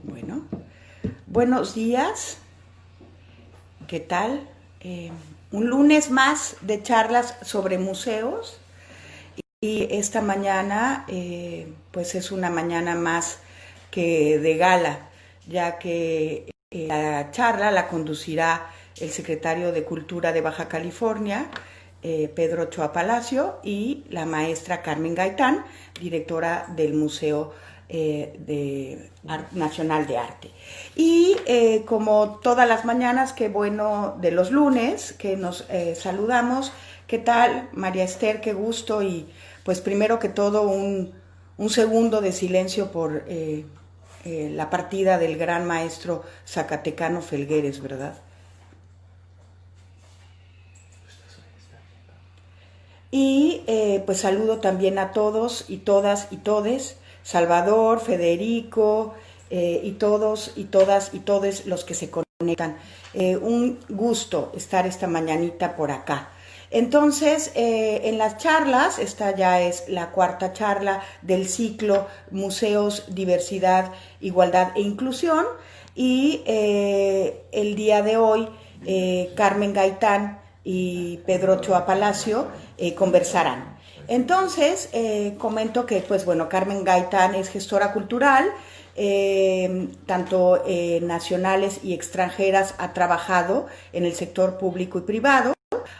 Bueno, buenos días, ¿qué tal? Eh, un lunes más de charlas sobre museos y esta mañana pues es una mañana más que de gala, ya que la charla la conducirá el secretario de Cultura de Baja California, Pedro Ochoa Palacio, y la maestra Carmen Gaitán, directora del Museo Nacional de Arte. Y como todas las mañanas, qué bueno de los lunes que nos saludamos. ¿Qué tal, María Esther? Qué gusto. Y pues primero que todo un segundo de silencio por la partida del gran maestro zacatecano Felgueres, ¿verdad? Y pues saludo también a todos y todas y todes, Salvador, Federico y todos y todas y todes los que se conectan. Un gusto estar esta mañanita por acá. Entonces, en las charlas, esta ya es la cuarta charla del ciclo Museos, Diversidad, Igualdad e Inclusión. Y el día de hoy, Carmen Gaitán y Pedro Ochoa Palacio conversarán. Entonces, comento que, pues bueno, Carmen Gaitán es gestora cultural, tanto nacionales y extranjeras, ha trabajado en el sector público y privado,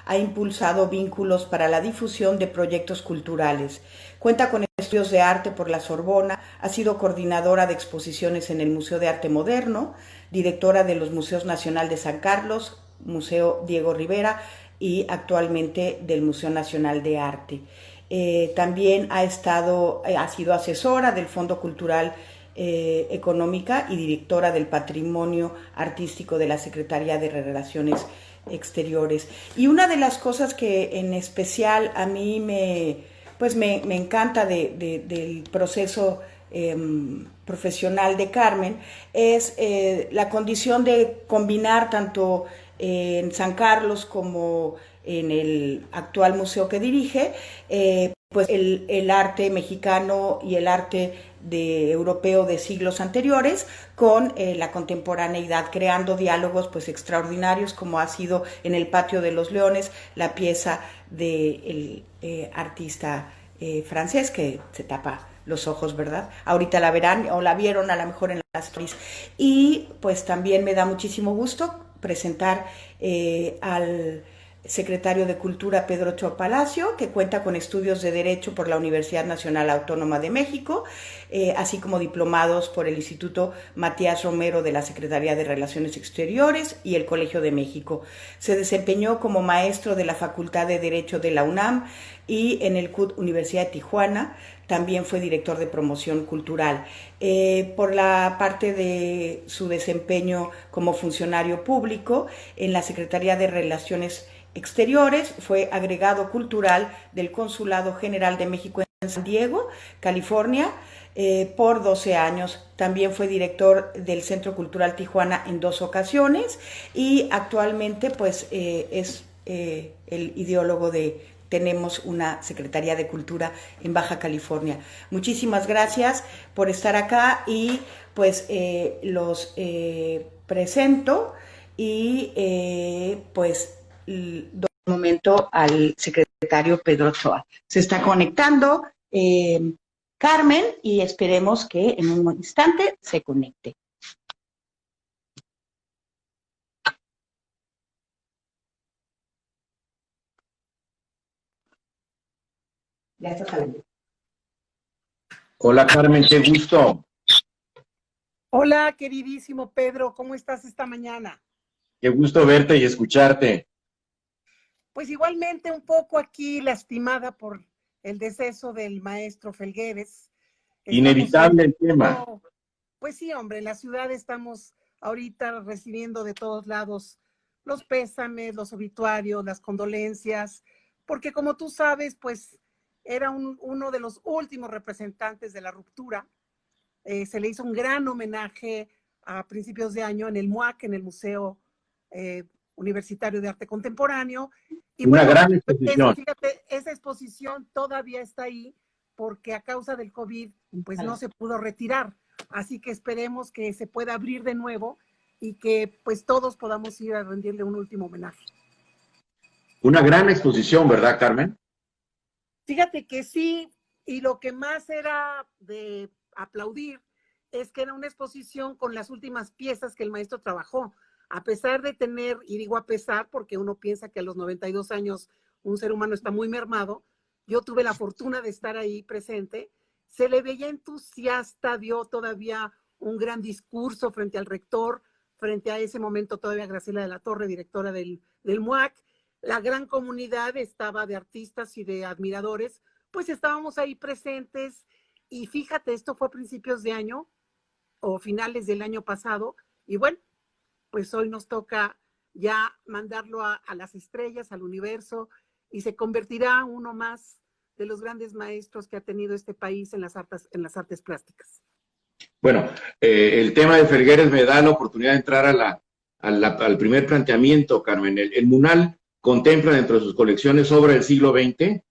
ha impulsado vínculos para la difusión de proyectos culturales. Cuenta con estudios de arte por la Sorbona, ha sido coordinadora de exposiciones en el Museo de Arte Moderno, directora de los Museos Nacional de San Carlos, Museo Diego Rivera y actualmente del Museo Nacional de Arte. También ha sido asesora del Fondo Cultural Económica y directora del Patrimonio Artístico de la Secretaría de Relaciones Exteriores. Y una de las cosas que en especial a mí me encanta del proceso profesional de Carmen es la condición de combinar tanto en San Carlos como en el actual museo que dirige, pues el arte mexicano y el arte europeo de siglos anteriores con la contemporaneidad, creando diálogos pues extraordinarios, como ha sido en el Patio de los Leones la pieza del artista francés que se tapa los ojos, ¿verdad? Ahorita la verán o la vieron a lo mejor en las stories. Y pues también me da muchísimo gusto presentar al secretario de Cultura Pedro Ochoa Palacio, que cuenta con estudios de Derecho por la Universidad Nacional Autónoma de México, así como diplomados por el Instituto Matías Romero de la Secretaría de Relaciones Exteriores y el Colegio de México. Se desempeñó como maestro de la Facultad de Derecho de la UNAM y en el CUT Universidad de Tijuana. También fue director de promoción cultural. Por la parte de su desempeño como funcionario público en la Secretaría de Relaciones Exteriores, fue agregado cultural del Consulado General de México en San Diego, California, por 12 años. También fue director del Centro Cultural Tijuana en 2 ocasiones y actualmente pues es el ideólogo de tenemos una Secretaría de Cultura en Baja California. Muchísimas gracias por estar acá y pues los presento y pues doy un momento al secretario Pedro Ochoa. Se está conectando Carmen y esperemos que en un instante se conecte. Ya está saliendo. Hola Carmen, qué gusto. Hola, queridísimo Pedro, ¿cómo estás esta mañana? Qué gusto verte y escucharte. Pues igualmente un poco aquí lastimada por el deceso del maestro Felgueres. Estamos Inevitable el tema. recibiendo, pues sí, hombre, en la ciudad estamos ahorita recibiendo de todos lados los pésames, los obituarios, las condolencias, porque como tú sabes, pues era uno de los últimos representantes de la ruptura. Se le hizo un gran homenaje a principios de año en el MUAC, en el Museo Universitario de Arte Contemporáneo. Y Una bueno, gran exposición. fíjate, esa exposición todavía está ahí porque a causa del COVID, pues no se pudo retirar. Así que esperemos que se pueda abrir de nuevo y que pues todos podamos ir a rendirle un último homenaje. Una gran exposición, ¿verdad, Carmen? Fíjate que sí, y lo que más era de aplaudir es que era una exposición con las últimas piezas que el maestro trabajó. A pesar de tener, y digo a pesar porque uno piensa que a los 92 años un ser humano está muy mermado, yo tuve la fortuna de estar ahí presente, se le veía entusiasta, dio todavía un gran discurso frente al rector, frente a ese momento todavía Graciela de la Torre, directora del MUAC. La gran comunidad estaba de artistas y de admiradores, pues estábamos ahí presentes y fíjate, esto fue a principios de año o finales del año pasado y bueno, pues hoy nos toca ya mandarlo a las estrellas, al universo y se convertirá uno más de los grandes maestros que ha tenido este país en las artes plásticas. Bueno, el tema de Felgueres me da la oportunidad de entrar al primer planteamiento, Carmen. El MUNAL contempla dentro de sus colecciones obra del siglo XX.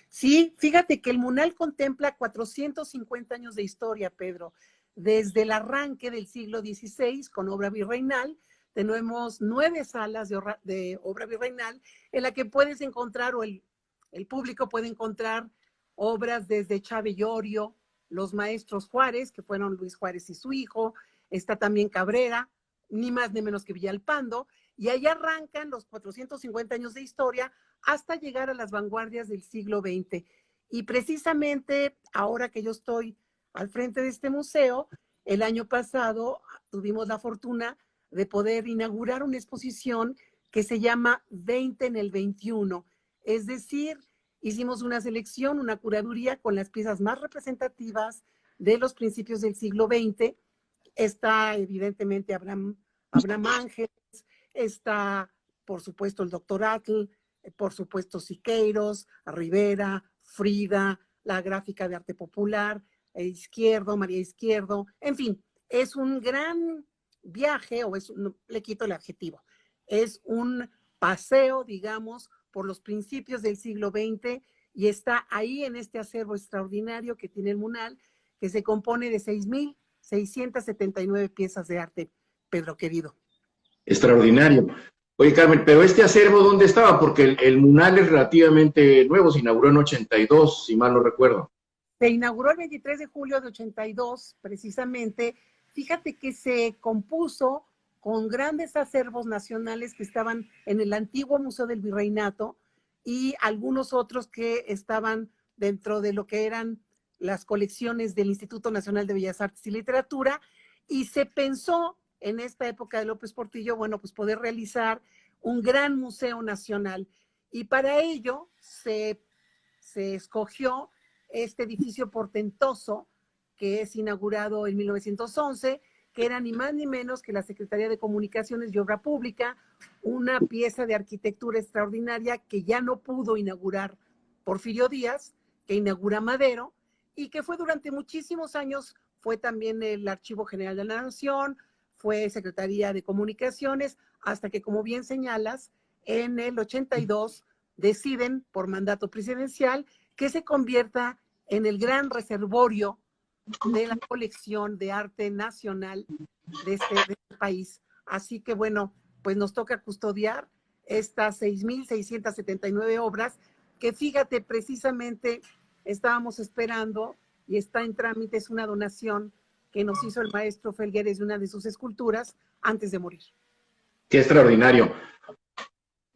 Sí, fíjate que el MUNAL contempla 450 años de historia, Pedro. Desde el arranque del siglo XVI con obra virreinal, tenemos 9 salas de obra virreinal en la que puedes encontrar, o el público puede encontrar obras desde Chávez Llorio, los maestros Juárez, que fueron Luis Juárez y su hijo, está también Cabrera, ni más ni menos que Villalpando, y ahí arrancan los 450 años de historia hasta llegar a las vanguardias del siglo XX. Y precisamente ahora que yo estoy al frente de este museo, el año pasado tuvimos la fortuna de poder inaugurar una exposición que se llama 20 en el 21. Es decir, hicimos una selección, una curaduría con las piezas más representativas de los principios del siglo XX. Está evidentemente Abraham Ángeles, está por supuesto el doctor Atl, por supuesto Siqueiros, Rivera, Frida, la gráfica de arte popular, Izquierdo, María Izquierdo, en fin, es un gran viaje, no, le quito el adjetivo, es un paseo, digamos, por los principios del siglo XX y está ahí en este acervo extraordinario que tiene el MUNAL, que se compone de 6.679 piezas de arte, Pedro querido. Extraordinario. Oye, Carmen, pero este acervo, ¿dónde estaba? Porque el MUNAL es relativamente nuevo, se inauguró en 82, si mal no recuerdo. Se inauguró el 23 de julio de 82, precisamente. Fíjate que se compuso con grandes acervos nacionales que estaban en el antiguo Museo del Virreinato y algunos otros que estaban dentro de lo que eran las colecciones del Instituto Nacional de Bellas Artes y Literatura, y se pensó en esta época de López Portillo, bueno, pues poder realizar un gran museo nacional. Y para ello se escogió este edificio portentoso que es inaugurado en 1911, que era ni más ni menos que la Secretaría de Comunicaciones y Obra Pública, una pieza de arquitectura extraordinaria que ya no pudo inaugurar Porfirio Díaz, que inaugura Madero, y que fue durante muchísimos años, fue también el Archivo General de la Nación, fue Secretaría de Comunicaciones, hasta que, como bien señalas, en el 82 deciden, por mandato presidencial, que se convierta en el gran reservorio de la colección de arte nacional de este país. Así que, bueno, pues nos toca custodiar estas 6.679 obras que, fíjate, precisamente estábamos esperando y está en trámite, es una donación que nos hizo el maestro Felgueres de una de sus esculturas antes de morir. Qué extraordinario.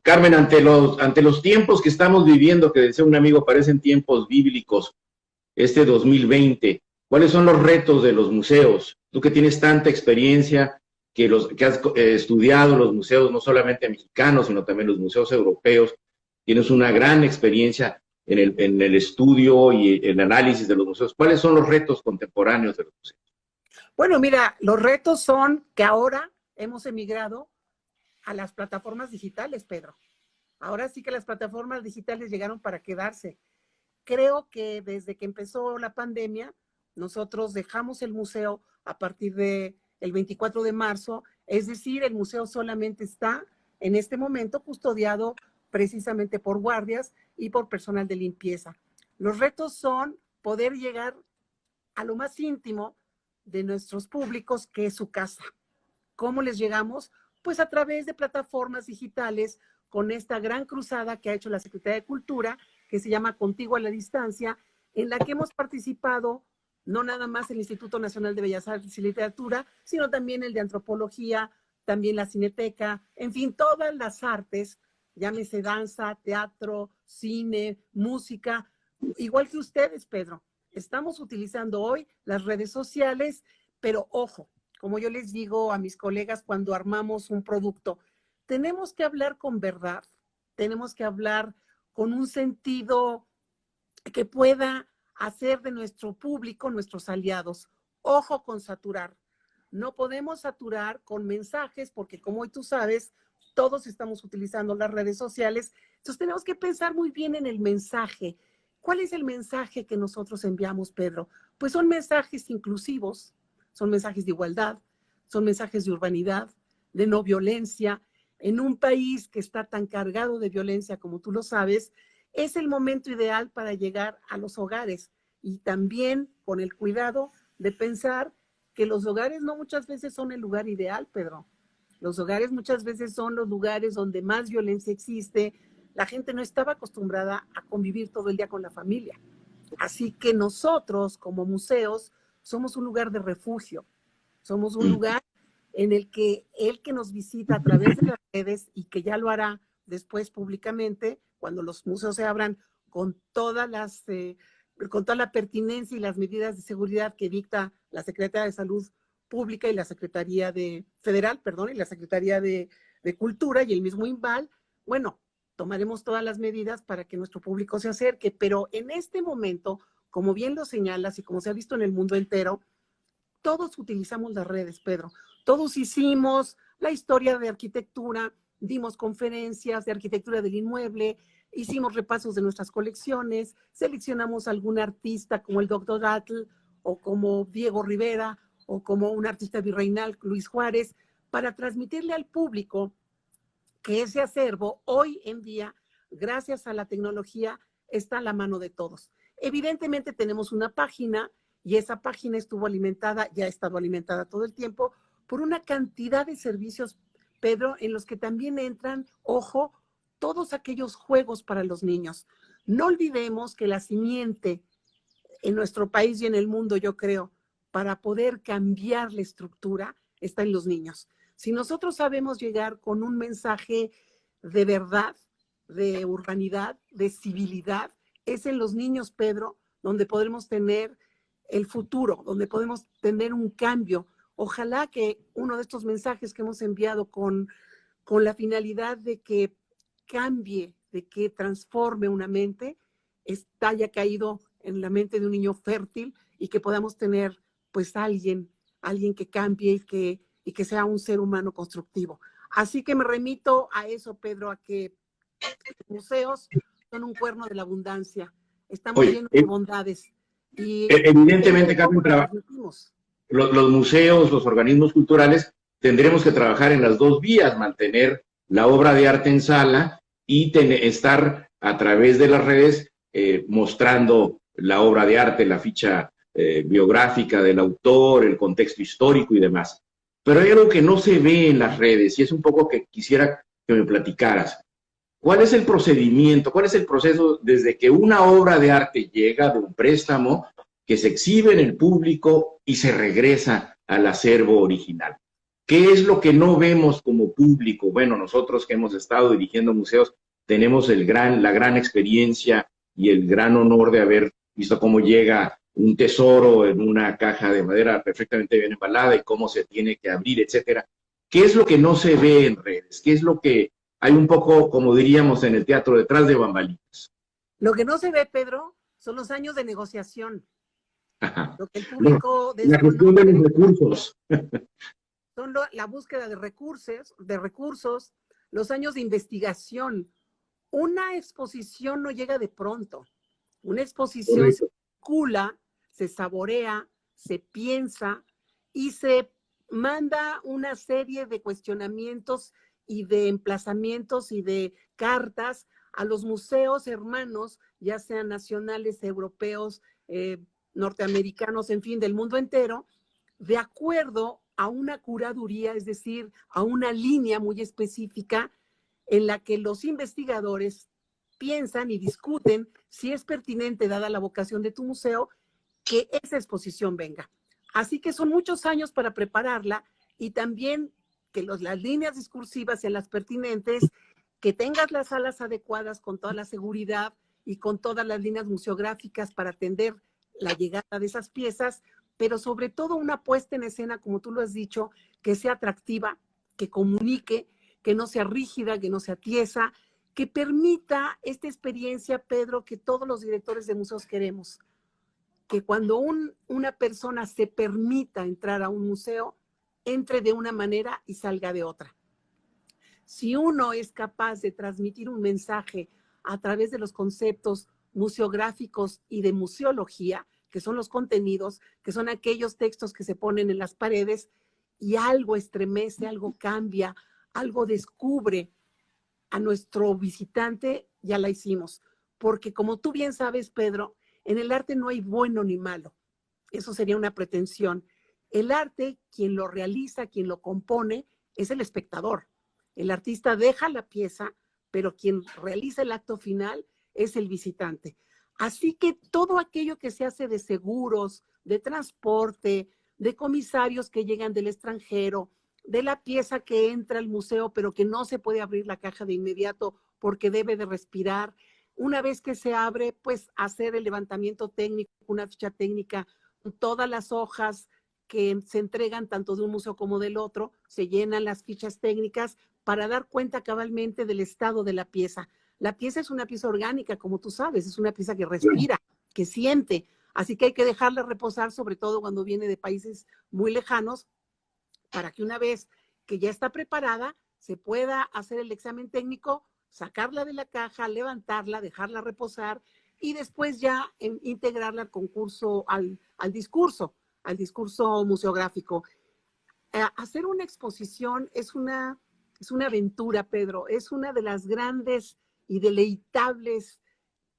Carmen, ante los tiempos que estamos viviendo, que decía un amigo, parecen tiempos bíblicos, este 2020, ¿cuáles son los retos de los museos? Tú que tienes tanta experiencia, que has estudiado los museos, no solamente mexicanos, sino también los museos europeos, tienes una gran experiencia en el estudio y el análisis de los museos. ¿Cuáles son los retos contemporáneos de los museos? Bueno, mira, los retos son que ahora hemos emigrado a las plataformas digitales, Pedro. Ahora sí que las plataformas digitales llegaron para quedarse. Creo que desde que empezó la pandemia, nosotros dejamos el museo a partir del 24 de marzo, es decir, el museo solamente está en este momento custodiado precisamente por guardias y por personal de limpieza. Los retos son poder llegar a lo más íntimo de nuestros públicos, que es su casa. ¿Cómo les llegamos? Pues a través de plataformas digitales, con esta gran cruzada que ha hecho la Secretaría de Cultura, que se llama Contigo a la Distancia, en la que hemos participado no nada más el Instituto Nacional de Bellas Artes y Literatura, sino también el de Antropología, también la Cineteca, en fin, todas las artes, llámese danza, teatro, cine, música, igual que ustedes, Pedro. Estamos utilizando hoy las redes sociales, pero ojo, como yo les digo a mis colegas cuando armamos un producto, tenemos que hablar con verdad, tenemos que hablar con un sentido que pueda hacer de nuestro público nuestros aliados. Ojo con saturar. No podemos saturar con mensajes porque, como hoy tú sabes, todos estamos utilizando las redes sociales. Entonces tenemos que pensar muy bien en el mensaje. ¿Cuál es el mensaje que nosotros enviamos, Pedro? Pues son mensajes inclusivos, son mensajes de igualdad, son mensajes de urbanidad, de no violencia. En un país que está tan cargado de violencia como tú lo sabes, es el momento ideal para llegar a los hogares y también con el cuidado de pensar que los hogares no muchas veces son el lugar ideal, Pedro. Los hogares muchas veces son los lugares donde más violencia existe. La gente no estaba acostumbrada a convivir todo el día con la familia. Así que nosotros, como museos, somos un lugar de refugio. Somos un lugar en el que nos visita a través de las redes y que ya lo hará después públicamente, cuando los museos se abran con toda la pertinencia y las medidas de seguridad que dicta la Secretaría de Salud Pública y la Secretaría Federal, y la Secretaría de Cultura y el mismo INVAL. Bueno, tomaremos todas las medidas para que nuestro público se acerque, pero en este momento, como bien lo señalas y como se ha visto en el mundo entero, todos utilizamos las redes, Pedro. Todos hicimos la historia de arquitectura, dimos conferencias de arquitectura del inmueble, hicimos repasos de nuestras colecciones, seleccionamos a algún artista como el Dr. Atl o como Diego Rivera o como un artista virreinal, Luis Juárez, para transmitirle al público que ese acervo hoy en día, gracias a la tecnología, está a la mano de todos. Evidentemente tenemos una página y esa página estuvo alimentada, ya ha estado alimentada todo el tiempo, por una cantidad de servicios, Pedro, en los que también entran, ojo, todos aquellos juegos para los niños. No olvidemos que la simiente en nuestro país y en el mundo, yo creo, para poder cambiar la estructura, está en los niños. Si nosotros sabemos llegar con un mensaje de verdad, de urbanidad, de civilidad, es en los niños, Pedro, donde podremos tener el futuro, donde podemos tener un cambio. Ojalá que uno de estos mensajes que hemos enviado con la finalidad de que cambie, de que transforme una mente, haya caído en la mente de un niño fértil y que podamos tener pues alguien que cambie y que sea un ser humano constructivo. Así que me remito a eso, Pedro, a que los museos son un cuerno de la abundancia. Estamos llenos de bondades. Y evidentemente, Carmen, los museos, los organismos culturales, tendremos que trabajar en las dos vías, mantener la obra de arte en sala y estar a través de las redes mostrando la obra de arte, la ficha biográfica del autor, el contexto histórico y demás. Pero hay algo que no se ve en las redes y es un poco que quisiera que me platicaras. ¿Cuál es el procedimiento? ¿Cuál es el proceso desde que una obra de arte llega de un préstamo, que se exhibe en el público y se regresa al acervo original? ¿Qué es lo que no vemos como público? Bueno, nosotros que hemos estado dirigiendo museos tenemos la gran experiencia y el gran honor de haber visto cómo llega un tesoro en una caja de madera perfectamente bien embalada y cómo se tiene que abrir, etcétera. ¿Qué es lo que no se ve en redes? ¿Qué es lo que hay un poco, como diríamos en el teatro, detrás de bambalinas? Lo que no se ve, Pedro, son los años de negociación. Ajá. Lo que el público la gestión de los recursos. Son la búsqueda de recursos, los años de investigación. Una exposición no llega de pronto. Una exposición Correcto. se calcula, se saborea, se piensa y se manda una serie de cuestionamientos y de emplazamientos y de cartas a los museos hermanos, ya sean nacionales, europeos, norteamericanos, en fin, del mundo entero, de acuerdo a una curaduría, es decir, a una línea muy específica en la que los investigadores piensan y discuten si es pertinente, dada la vocación de tu museo, que esa exposición venga. Así que son muchos años para prepararla y también que las líneas discursivas sean las pertinentes, que tengas las salas adecuadas con toda la seguridad y con todas las líneas museográficas para atender la llegada de esas piezas, pero sobre todo una puesta en escena, como tú lo has dicho, que sea atractiva, que comunique, que no sea rígida, que no sea tiesa, que permita esta experiencia, Pedro, que todos los directores de museos queremos. Que cuando una persona se permita entrar a un museo, entre de una manera y salga de otra. Si uno es capaz de transmitir un mensaje a través de los conceptos museográficos y de museología, que son los contenidos, que son aquellos textos que se ponen en las paredes, y algo estremece, algo cambia, algo descubre a nuestro visitante, ya la hicimos. Porque como tú bien sabes, Pedro, en el arte no hay bueno ni malo. Eso sería una pretensión. El arte, quien lo realiza, quien lo compone, es el espectador. El artista deja la pieza, pero quien realiza el acto final es el visitante. Así que todo aquello que se hace de seguros, de transporte, de comisarios que llegan del extranjero, de la pieza que entra al museo, pero que no se puede abrir la caja de inmediato porque debe de respirar. Una vez que se abre, pues hacer el levantamiento técnico, una ficha técnica, todas las hojas que se entregan tanto de un museo como del otro, se llenan las fichas técnicas para dar cuenta cabalmente del estado de la pieza. La pieza es una pieza orgánica, como tú sabes, es una pieza que respira, que siente, así que hay que dejarla reposar, sobre todo cuando viene de países muy lejanos, para que una vez que ya está preparada, se pueda hacer el examen técnico, sacarla de la caja, levantarla, dejarla reposar y después ya integrarla al concurso, al discurso museográfico. Hacer una exposición es una aventura, Pedro, es una de las grandes y deleitables,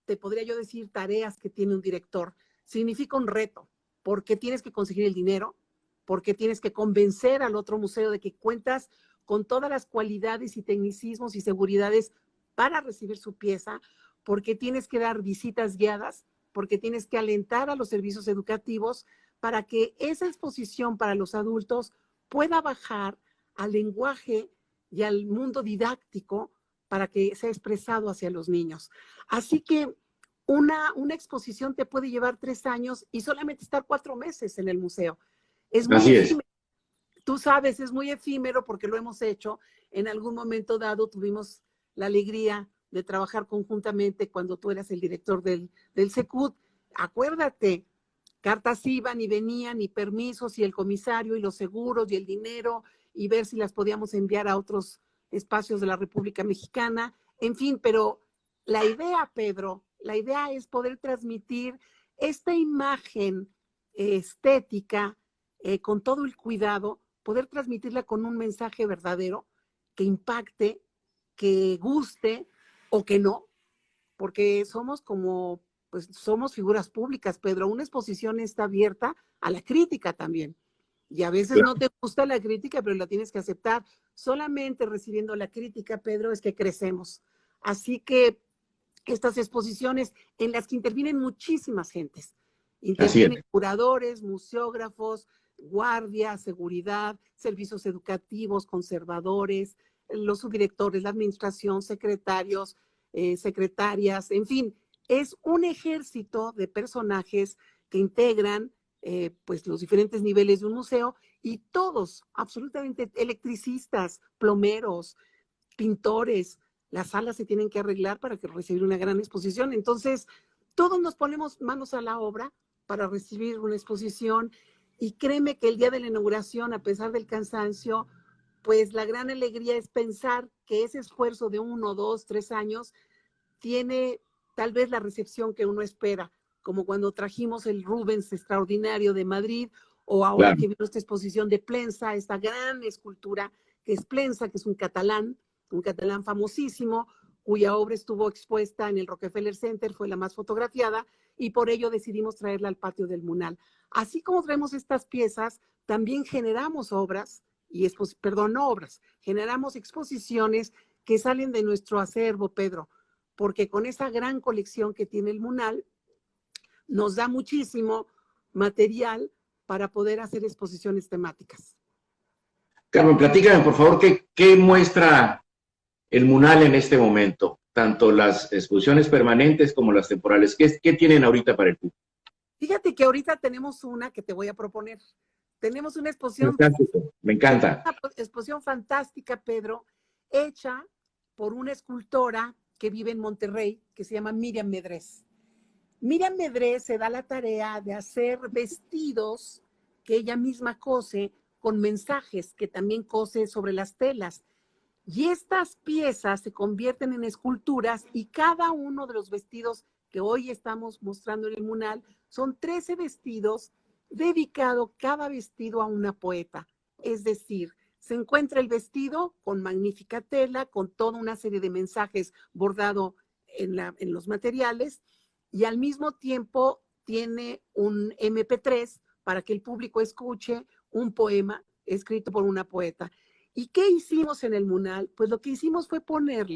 te podría yo decir, tareas que tiene un director. Significa un reto, porque tienes que conseguir el dinero, porque tienes que convencer al otro museo de que cuentas con todas las cualidades y tecnicismos y seguridades para recibir su pieza, porque tienes que dar visitas guiadas, porque tienes que alentar a los servicios educativos para que esa exposición para los adultos pueda bajar al lenguaje y al mundo didáctico para que sea expresado hacia los niños. Así que una exposición te puede llevar 3 años y solamente estar 4 meses en el museo. Es muy efímero. Tú sabes, es muy efímero porque lo hemos hecho. En algún momento dado tuvimos la alegría de trabajar conjuntamente cuando tú eras el director del Secut. Acuérdate, cartas iban y venían y permisos y el comisario y los seguros y el dinero y ver si las podíamos enviar a otros espacios de la República Mexicana. En fin, pero la idea, Pedro, la idea es poder transmitir esta imagen estética con todo el cuidado, poder transmitirla con un mensaje verdadero que impacte, que guste o que no, porque somos como, pues somos figuras públicas, Pedro. Una exposición está abierta a la crítica también. Y a veces no te gusta la crítica, pero la tienes que aceptar. Solamente recibiendo la crítica, Pedro, es que crecemos. Así que estas exposiciones en las que intervienen muchísimas gentes. Intervienen curadores, museógrafos, guardia, seguridad, servicios educativos, conservadores, los subdirectores, la administración, secretarios, secretarias, en fin, es un ejército de personajes que integran pues los diferentes niveles de un museo y todos, absolutamente electricistas, plomeros, pintores. Las salas se tienen que arreglar para que recibir una gran exposición. Entonces, todos nos ponemos manos a la obra para recibir una exposición y créeme que el día de la inauguración, a pesar del cansancio, pues la gran alegría es pensar que ese esfuerzo de 1, 2, 3 años tiene tal vez la recepción que uno espera, como cuando trajimos el Rubens extraordinario de Madrid, o ahora que vino esta exposición de Plensa, esta gran escultura que es Plensa, que es un catalán famosísimo, cuya obra estuvo expuesta en el Rockefeller Center, fue la más fotografiada, y por ello decidimos traerla al patio del Munal. Así como traemos estas piezas, también generamos obras, no obras, generamos exposiciones que salen de nuestro acervo, Pedro, porque con esa gran colección que tiene el Munal, nos da muchísimo material para poder hacer exposiciones temáticas. Carmen, platícame, por favor, ¿qué muestra el Munal en este momento? Tanto las exposiciones permanentes como las temporales. ¿Qué tienen ahorita para el público? Fíjate que ahorita tenemos una que te voy a proponer. Tenemos una exposición. Fantástico, me encanta. Una exposición fantástica, Pedro, hecha por una escultora que vive en Monterrey, que se llama Miriam Medrés. Miriam Medrés se da la tarea de hacer vestidos que ella misma cose con mensajes que también cose sobre las telas. Y estas piezas se convierten en esculturas y cada uno de los vestidos que hoy estamos mostrando en el Munal son 13 vestidos dedicados cada vestido a una poeta. Es decir, se encuentra el vestido con magnífica tela, con toda una serie de mensajes bordado en los materiales y al mismo tiempo tiene un MP3 para que el público escuche un poema escrito por una poeta. ¿Y qué hicimos en el Munal? Pues lo que hicimos fue poner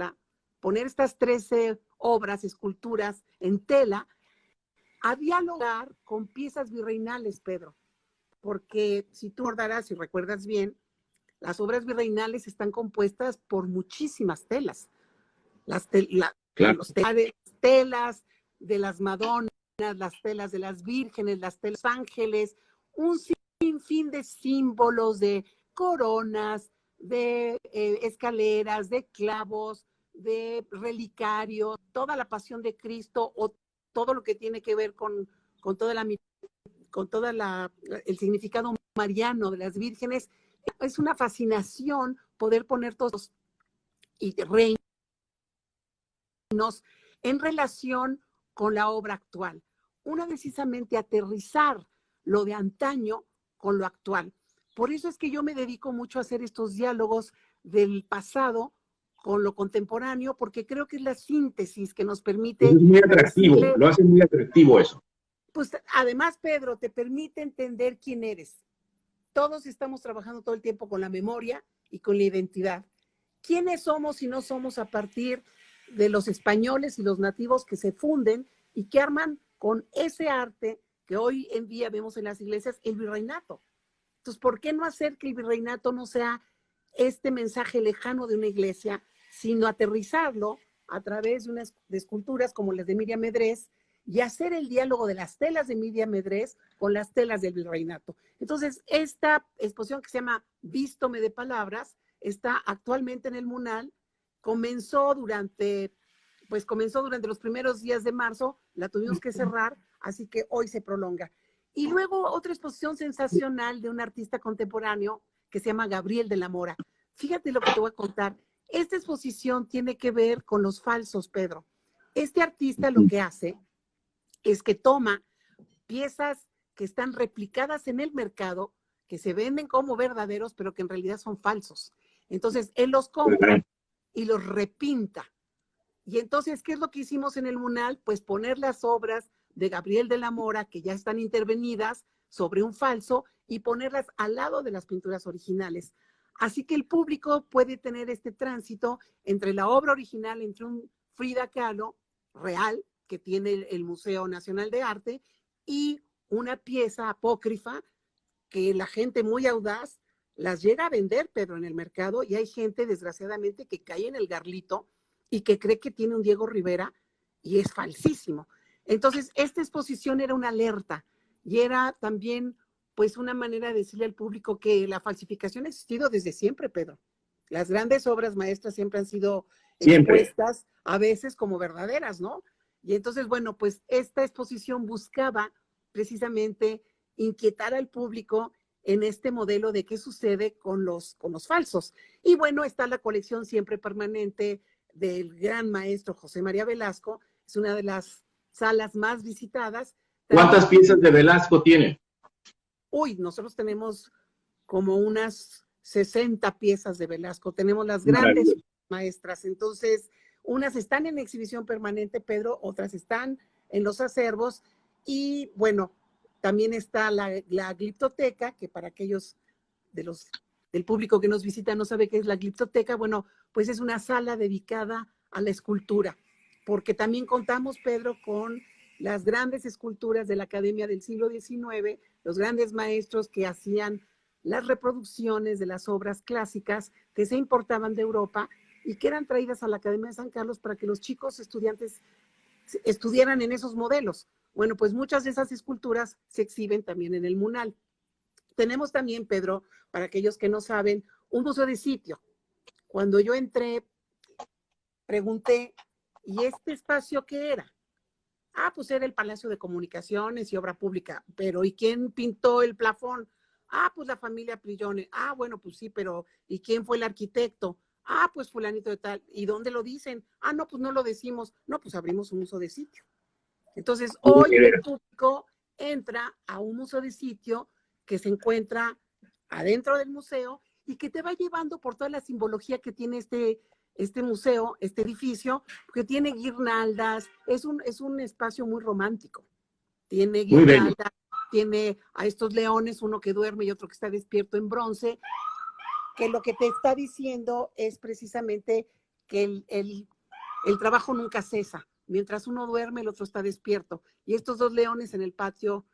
estas 13 obras, esculturas en tela, a dialogar con piezas virreinales, Pedro. Porque si tú recordarás, si recuerdas bien, las obras virreinales están compuestas por muchísimas telas. Claro. Los telas de las Madonas, las telas de las vírgenes, las telas de los ángeles, un sinfín de símbolos, de coronas, de escaleras, de clavos, de relicarios, toda la pasión de Cristo o todo lo que tiene que ver con todo el significado mariano de las vírgenes. Es una fascinación poder poner todos y reinos en relación con la obra actual. Una precisamente aterrizar lo de antaño con lo actual. Por eso es que yo me dedico mucho a hacer estos diálogos del pasado con lo contemporáneo, porque creo que es la síntesis que nos permite... Es muy atractivo, lo hace muy atractivo eso. Pues además, Pedro, te permite entender quién eres. Todos estamos trabajando todo el tiempo con la memoria y con la identidad. ¿Quiénes somos y no somos a partir de los españoles y los nativos que se funden y que arman con ese arte que hoy en día vemos en las iglesias, el virreinato? Entonces, ¿por qué no hacer que el virreinato no sea este mensaje lejano de una iglesia, sino aterrizarlo a través de esculturas como las de Miriam Medrés y hacer el diálogo de las telas de Miriam Medrés con las telas del virreinato? Entonces, esta exposición que se llama Vístome de Palabras está actualmente en el Munal. Comenzó durante los primeros días de marzo, la tuvimos que cerrar, así que hoy se prolonga. Y luego otra exposición sensacional de un artista contemporáneo que se llama Gabriel de la Mora. Fíjate lo que te voy a contar. Esta exposición tiene que ver con los falsos, Pedro. Este artista lo que hace es que toma piezas que están replicadas en el mercado, que se venden como verdaderos, pero que en realidad son falsos. Entonces, él los compra y los repinta. Y entonces, ¿qué es lo que hicimos en el Munal? Pues poner las obras de Gabriel de la Mora, que ya están intervenidas, sobre un falso y ponerlas al lado de las pinturas originales. Así que el público puede tener este tránsito entre la obra original, entre un Frida Kahlo real, que tiene el Museo Nacional de Arte, y una pieza apócrifa que la gente muy audaz las llega a vender, Pedro, en el mercado, y hay gente, desgraciadamente, que cae en el garlito y que cree que tiene un Diego Rivera y es falsísimo. Entonces, esta exposición era una alerta y era también, pues, una manera de decirle al público que la falsificación ha existido desde siempre, Pedro. Las grandes obras maestras siempre han sido expuestas a veces como verdaderas, ¿no? Y entonces, bueno, pues esta exposición buscaba precisamente inquietar al público en este modelo de qué sucede con los falsos. Y bueno, está la colección siempre permanente del gran maestro José María Velasco. Es una de las salas más visitadas. ¿Cuántas piezas de Velasco tiene? Uy, nosotros tenemos como unas 60 piezas de Velasco. Tenemos las grandes maestras. Entonces, unas están en exhibición permanente, Pedro, otras están en los acervos. Y bueno, también está la gliptoteca, que para aquellos del público que nos visita no sabe qué es la gliptoteca. Bueno, pues es una sala dedicada a la escultura, porque también contamos, Pedro, con las grandes esculturas de la Academia del siglo XIX, los grandes maestros que hacían las reproducciones de las obras clásicas que se importaban de Europa y que eran traídas a la Academia de San Carlos para que los chicos estudiantes estudiaran en esos modelos. Bueno, pues muchas de esas esculturas se exhiben también en el MUNAL. Tenemos también, Pedro, para aquellos que no saben, un museo de sitio. Cuando yo entré, pregunté, ¿y este espacio qué era? Ah, pues era el Palacio de Comunicaciones y Obra Pública. Pero ¿y quién pintó el plafón? Ah, pues la familia Prillone. Ah, bueno, pues sí, pero ¿y quién fue el arquitecto? Ah, pues fulanito de tal. ¿Y dónde lo dicen? Ah, no, pues no lo decimos. No, pues abrimos un museo de sitio. Entonces, hoy el público entra a un museo de sitio que se encuentra adentro del museo y que te va llevando por toda la simbología que tiene este museo, este edificio, que tiene guirnaldas, es un espacio muy romántico. Tiene guirnaldas, tiene a estos leones, uno que duerme y otro que está despierto en bronce, que lo que te está diciendo es precisamente que el trabajo nunca cesa. Mientras uno duerme, el otro está despierto. Y estos dos leones en el patio,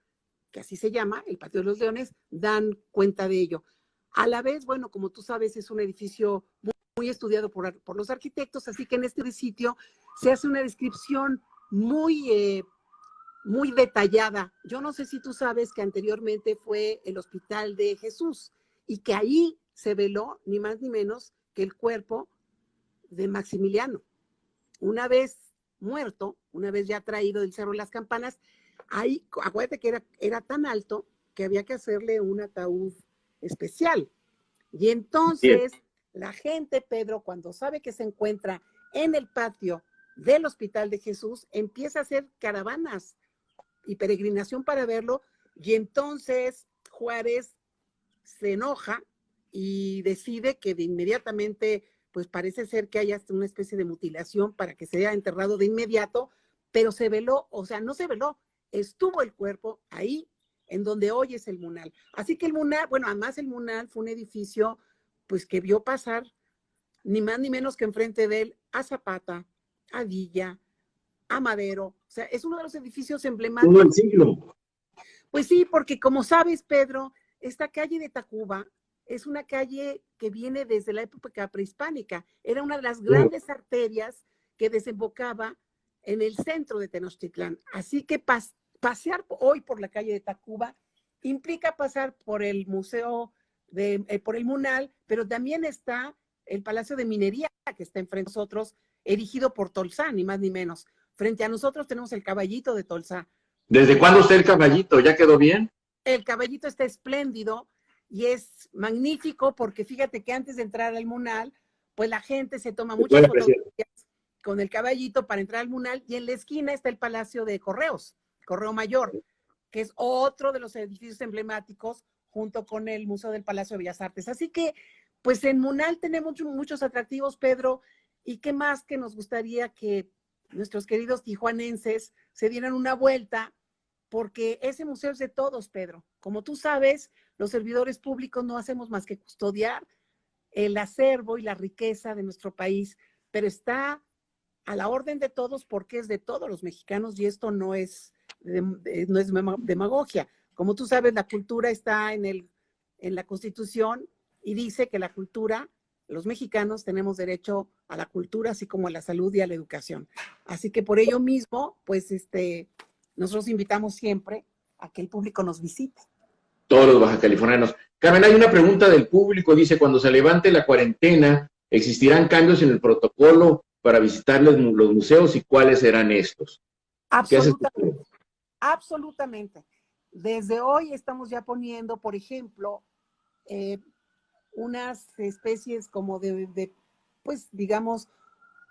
que así se llama, el patio de los leones, dan cuenta de ello. A la vez, bueno, como tú sabes, es un edificio muy estudiado por los arquitectos, así que en este sitio se hace una descripción muy detallada. Yo no sé si tú sabes que anteriormente fue el Hospital de Jesús y que ahí se veló ni más ni menos que el cuerpo de Maximiliano. Una vez muerto, una vez ya traído del Cerro de las Campanas, ahí, acuérdate que era tan alto que había que hacerle un ataúd especial. Y entonces la gente, Pedro, cuando sabe que se encuentra en el patio del Hospital de Jesús, empieza a hacer caravanas y peregrinación para verlo, y entonces Juárez se enoja y decide que de inmediatamente, pues parece ser que haya una especie de mutilación para que sea enterrado de inmediato, pero se veló, o sea, no se veló, estuvo el cuerpo ahí, en donde hoy es el MUNAL. Así que el MUNAL, bueno, además el MUNAL fue un edificio, pues que vio pasar, ni más ni menos que enfrente de él, a Zapata, a Villa, a Madero. O sea, es uno de los edificios emblemáticos. Todo el siglo. Pues sí, porque como sabes, Pedro, esta calle de Tacuba es una calle que viene desde la época prehispánica. Era una de las grandes arterias que desembocaba en el centro de Tenochtitlán. Así que pasear hoy por la calle de Tacuba implica pasar por el museo, por el MUNAL, pero también está el Palacio de Minería que está enfrente de nosotros, erigido por Tolsá, ni más ni menos. Frente a nosotros tenemos el Caballito de Tolsá. ¿Desde cuándo está el Caballito? ¿Ya quedó bien? El Caballito está espléndido y es magnífico porque fíjate que antes de entrar al MUNAL, pues la gente se toma muchas fotografías con el Caballito para entrar al MUNAL, y en la esquina está el Palacio de Correos, Correo Mayor, que es otro de los edificios emblemáticos junto con el Museo del Palacio de Bellas Artes. Así que, pues en MUNAL tenemos muchos atractivos, Pedro, y qué más que nos gustaría que nuestros queridos tijuanenses se dieran una vuelta, porque ese museo es de todos, Pedro. Como tú sabes, los servidores públicos no hacemos más que custodiar el acervo y la riqueza de nuestro país, pero está a la orden de todos porque es de todos los mexicanos, y esto no es demagogia. Como tú sabes, la cultura está en la Constitución y dice que la cultura, los mexicanos tenemos derecho a la cultura, así como a la salud y a la educación. Así que por ello mismo, pues nosotros invitamos siempre a que el público nos visite. Todos los bajacalifornianos. Carmen, hay una pregunta del público, dice, cuando se levante la cuarentena, ¿existirán cambios en el protocolo para visitar los museos y cuáles serán estos? Absolutamente. Absolutamente. Desde hoy estamos ya poniendo, por ejemplo, unas especies como pues digamos,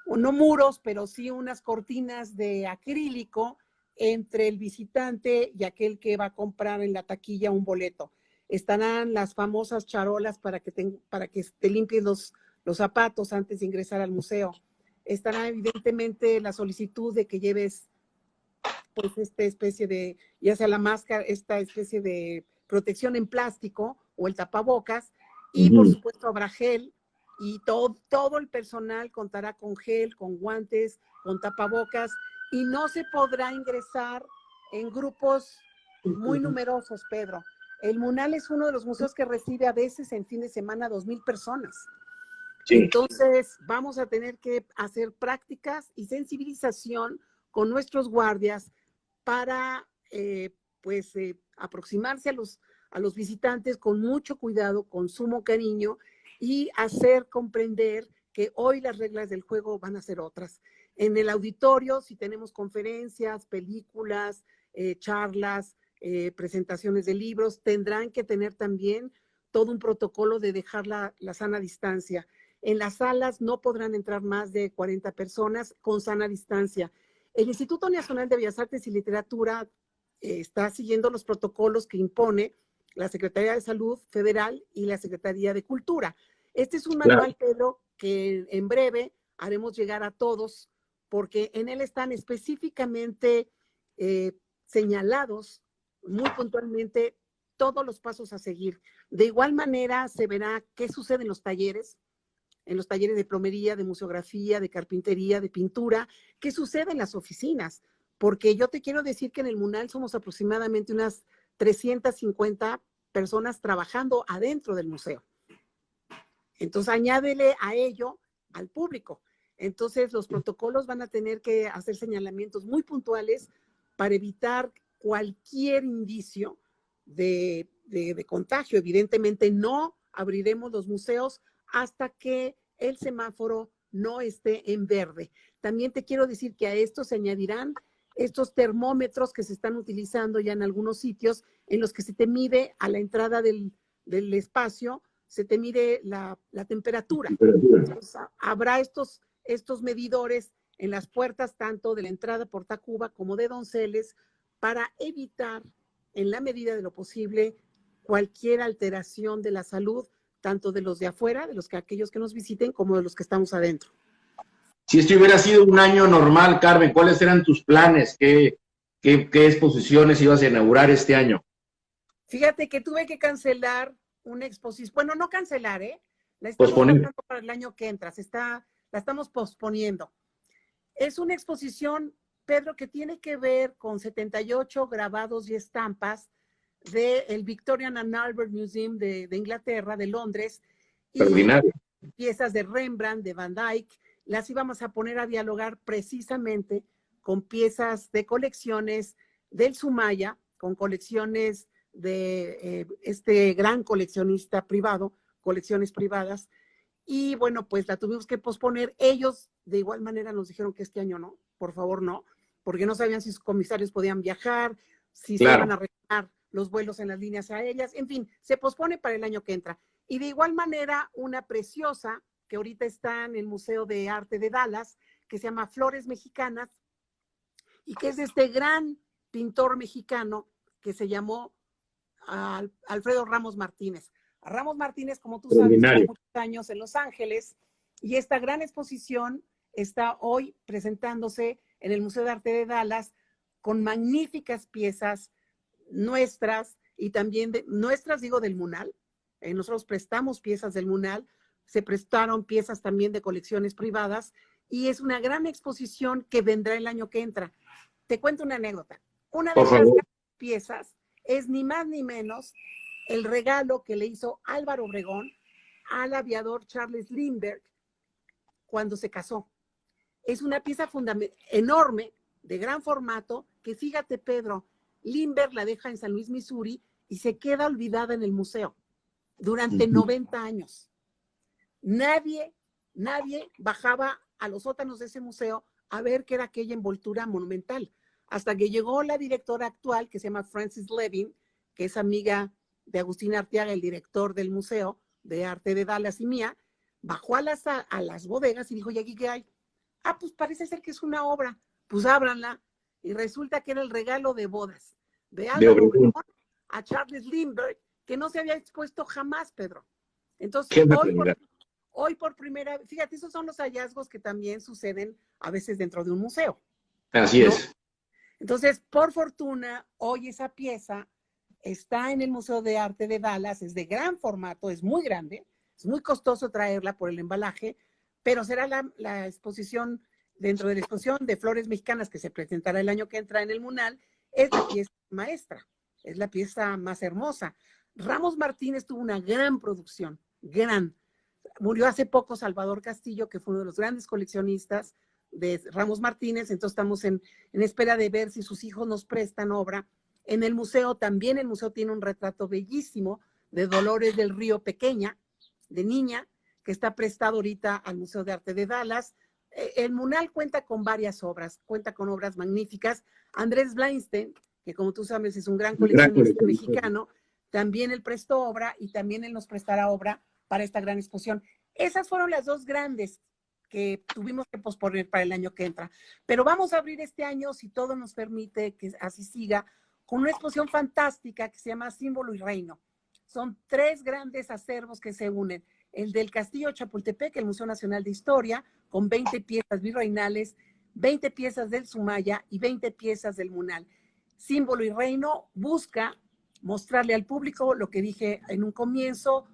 no muros, pero sí unas cortinas de acrílico entre el visitante y aquel que va a comprar en la taquilla un boleto. Estarán las famosas charolas para que te limpies los zapatos antes de ingresar al museo. Estará evidentemente la solicitud de que lleves pues esta especie de, ya sea la máscara, esta especie de protección en plástico o el tapabocas, y por supuesto habrá gel, y todo el personal contará con gel, con guantes, con tapabocas, y no se podrá ingresar en grupos muy numerosos, Pedro. El MUNAL es uno de los museos que recibe a veces en fin de semana 2,000 personas. Sí. Entonces vamos a tener que hacer prácticas y sensibilización con nuestros guardias para aproximarse a los visitantes con mucho cuidado, con sumo cariño, y hacer comprender que hoy las reglas del juego van a ser otras. En el auditorio, si tenemos conferencias, películas, charlas, presentaciones de libros, tendrán que tener también todo un protocolo de dejar la sana distancia. En las salas no podrán entrar más de 40 personas con sana distancia. El Instituto Nacional de Bellas Artes y Literatura está siguiendo los protocolos que impone la Secretaría de Salud Federal y la Secretaría de Cultura. Este es un manual, Pedro, que en breve haremos llegar a todos, porque en él están específicamente señalados muy puntualmente todos los pasos a seguir. De igual manera se verá qué sucede en los talleres de plomería, de museografía, de carpintería, de pintura, qué sucede en las oficinas, porque yo te quiero decir que en el MUNAL somos aproximadamente unas 350 personas trabajando adentro del museo. Entonces, añádele a ello al público. Entonces, los protocolos van a tener que hacer señalamientos muy puntuales para evitar cualquier indicio de contagio. Evidentemente, no abriremos los museos hasta que el semáforo no esté en verde. También te quiero decir que a esto se añadirán estos termómetros que se están utilizando ya en algunos sitios, en los que se te mide a la entrada del espacio, se te mide la temperatura. Entonces, habrá estos medidores en las puertas tanto de la entrada por Tacuba como de Donceles para evitar, en la medida de lo posible, cualquier alteración de la salud, tanto de los de afuera, de aquellos que nos visiten, como de los que estamos adentro. Si este hubiera sido un año normal, Carmen, ¿cuáles eran tus planes? ¿Qué exposiciones ibas a inaugurar este año? Fíjate que tuve que cancelar una exposición. Bueno, no cancelar, la estamos tratando para el año que entra. La estamos posponiendo. Es una exposición, Pedro, que tiene que ver con 78 grabados y estampas del Victorian and Albert Museum de Inglaterra, de Londres, y piezas de Rembrandt, de Van Dyck. Las íbamos a poner a dialogar precisamente con piezas de colecciones del Sumaya, con colecciones de este gran coleccionista privado, colecciones privadas, y bueno, pues la tuvimos que posponer. Ellos de igual manera nos dijeron que este año no, por favor no, porque no sabían si sus comisarios podían viajar, si se iban a retomar los vuelos en las líneas aéreas, en fin, se pospone para el año que entra. Y de igual manera, una preciosa que ahorita está en el Museo de Arte de Dallas, que se llama Flores Mexicanas, y que es de este gran pintor mexicano que se llamó Alfredo Ramos Martínez. Ramos Martínez, como tú sabes, tiene muchos años en Los Ángeles, y esta gran exposición está hoy presentándose en el Museo de Arte de Dallas con magníficas piezas nuestras, y también nuestras, digo, del MUNAL. Nosotros prestamos piezas del MUNAL, se prestaron piezas también de colecciones privadas, y es una gran exposición que vendrá el año que entra. Te cuento una anécdota. Una de esas piezas es ni más ni menos el regalo que le hizo Álvaro Obregón al aviador Charles Lindbergh cuando se casó. Es una pieza enorme, de gran formato, que fíjate, Pedro, Lindbergh la deja en San Luis, Missouri, y se queda olvidada en el museo durante 90 años. Nadie bajaba a los sótanos de ese museo a ver qué era aquella envoltura monumental, hasta que llegó la directora actual, que se llama Frances Levin, que es amiga de Agustín Arteaga, el director del Museo de Arte de Dallas, y mía, bajó a las bodegas y dijo, ¿y aquí qué hay? Pues parece ser que es una obra, pues ábranla, y resulta que era el regalo de bodas de Álvaro Obregón a Charles Lindbergh, que no se había expuesto jamás, Pedro. Entonces, hoy por primera vez, fíjate, esos son los hallazgos que también suceden a veces dentro de un museo. Así es. Entonces, por fortuna, hoy esa pieza está en el Museo de Arte de Dallas, es de gran formato, es muy grande, es muy costoso traerla por el embalaje, pero será la exposición, dentro de la exposición de flores mexicanas que se presentará el año que entra en el MUNAL, es la pieza maestra, es la pieza más hermosa. Ramos Martínez tuvo una gran producción, gran. Murió hace poco Salvador Castillo, que fue uno de los grandes coleccionistas de Ramos Martínez, entonces estamos en espera de ver si sus hijos nos prestan obra. En el museo también, el museo tiene un retrato bellísimo de Dolores del Río Pequeña, de niña, que está prestado ahorita al Museo de Arte de Dallas. El MUNAL cuenta con varias obras, cuenta con obras magníficas. Andrés Blainstein, que como tú sabes es un gran coleccionista mexicano, también él prestó obra y también él nos prestará obra para esta gran exposición. Esas fueron las dos grandes que tuvimos que posponer para el año que entra. Pero vamos a abrir este año, si todo nos permite que así siga, con una exposición fantástica que se llama Símbolo y Reino. Son 3 grandes acervos que se unen. El del Castillo de Chapultepec, el Museo Nacional de Historia, con 20 piezas virreinales, 20 piezas del Sumaya y 20 piezas del MUNAL. Símbolo y Reino busca mostrarle al público lo que dije en un comienzo,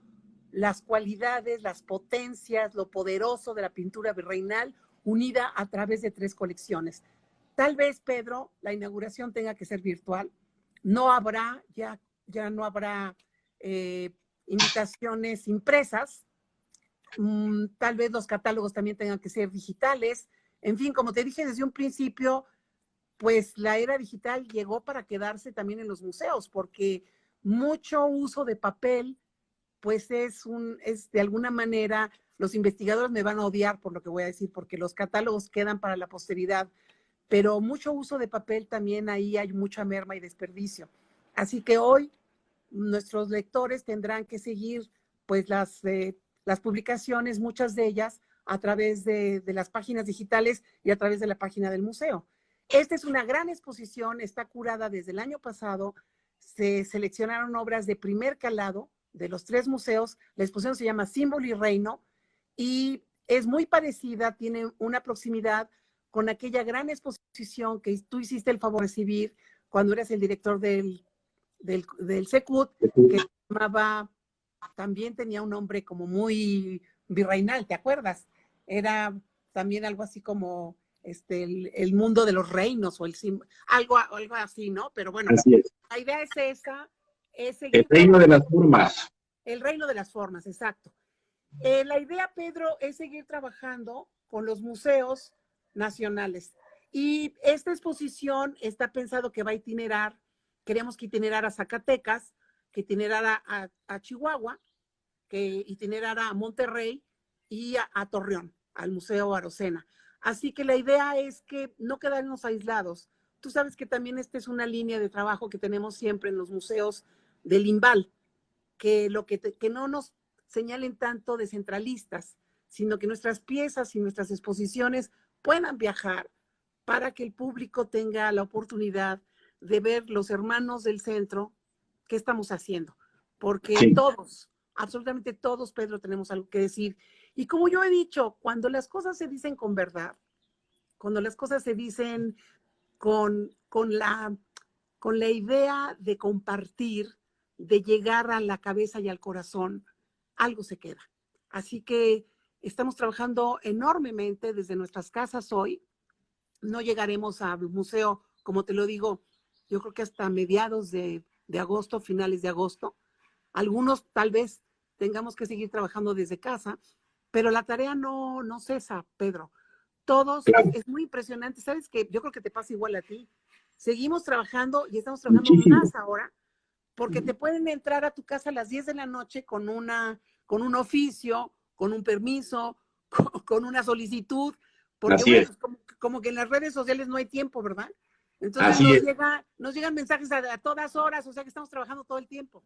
las cualidades, las potencias, lo poderoso de la pintura virreinal unida a través de 3 colecciones. Tal vez, Pedro, la inauguración tenga que ser virtual. No habrá, ya no habrá invitaciones impresas. Tal vez los catálogos también tengan que ser digitales. En fin, como te dije desde un principio, pues la era digital llegó para quedarse también en los museos, porque mucho uso de papel pues es de alguna manera, los investigadores me van a odiar por lo que voy a decir, porque los catálogos quedan para la posteridad, pero mucho uso de papel también ahí hay mucha merma y desperdicio. Así que hoy nuestros lectores tendrán que seguir pues las publicaciones, muchas de ellas a través de las páginas digitales y a través de la página del museo. Esta es una gran exposición, está curada desde el año pasado, se seleccionaron obras de primer calado, de los 3 museos. La exposición se llama Símbolo y Reino y es muy parecida, tiene una proximidad con aquella gran exposición que tú hiciste el favor de recibir cuando eras el director del Secut, que se llamaba, también tenía un nombre como muy virreinal, ¿te acuerdas? Era también algo así como el mundo de los reinos o algo así, ¿no? Pero bueno, Así es. la idea es esa, es El seguir reino de las formas. el reino de las formas, exacto. La idea, Pedro, es seguir trabajando con los museos nacionales. Y esta exposición está pensado que va a itinerar, queremos que itinerara a Zacatecas, que itinerara a Chihuahua, que itinerara a Monterrey y a Torreón, al Museo Arocena. Así que la idea es que no quedarnos aislados. Tú sabes que también esta es una línea de trabajo que tenemos siempre en los museos del INVAL, que no nos señalen tanto de centralistas, sino que nuestras piezas y nuestras exposiciones puedan viajar para que el público tenga la oportunidad de ver los hermanos del centro qué estamos haciendo. Porque sí, todos, absolutamente todos, Pedro, tenemos algo que decir. Y como yo he dicho, cuando las cosas se dicen con verdad, cuando las cosas se dicen con la idea de compartir, de llegar a la cabeza y al corazón, algo se queda. Así que estamos trabajando enormemente desde nuestras casas hoy. No llegaremos al museo, como te lo digo, yo creo que hasta mediados de agosto, finales de agosto. Algunos tal vez tengamos que seguir trabajando desde casa, pero la tarea no cesa, Pedro. Todos, claro. Es muy impresionante. ¿Sabes qué? Yo creo que te pasa igual a ti. Seguimos trabajando y estamos trabajando más ahora, porque te pueden entrar a tu casa a las 10 de la noche con un oficio, con un permiso, con una solicitud, porque bueno, como que en las redes sociales no hay tiempo, ¿verdad? Entonces nos llegan mensajes a todas horas, o sea que estamos trabajando todo el tiempo.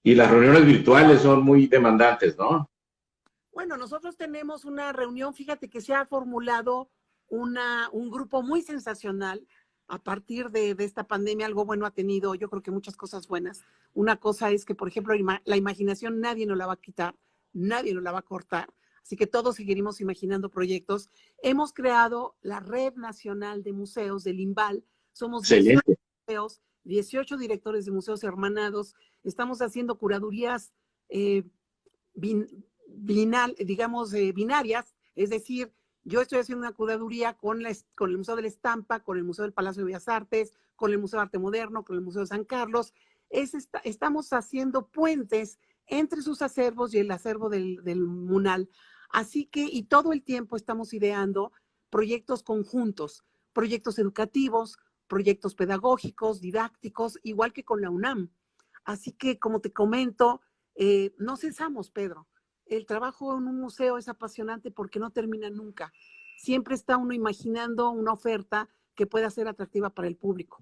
Y las reuniones virtuales son muy demandantes, ¿no? Bueno, nosotros tenemos una reunión, fíjate que se ha formulado un grupo muy sensacional a partir de esta pandemia. Algo bueno ha tenido, yo creo que muchas cosas buenas. Una cosa es que, por ejemplo, la imaginación nadie nos la va a quitar, nadie nos la va a cortar. Así que todos seguiremos imaginando proyectos. Hemos creado la Red Nacional de Museos del INVAL. Somos 18 Excelente. museos, 18 directores de museos hermanados, estamos haciendo curadurías binarias, es decir, yo estoy haciendo una curaduría con el Museo de la Estampa, con el Museo del Palacio de Bellas Artes, con el Museo de Arte Moderno, con el Museo de San Carlos. Estamos haciendo puentes entre sus acervos y el acervo del MUNAL. Así que, y todo el tiempo estamos ideando proyectos conjuntos, proyectos educativos, proyectos pedagógicos, didácticos, igual que con la UNAM. Así que, como te comento, no cesamos, Pedro. El trabajo en un museo es apasionante porque no termina nunca. Siempre está uno imaginando una oferta que pueda ser atractiva para el público.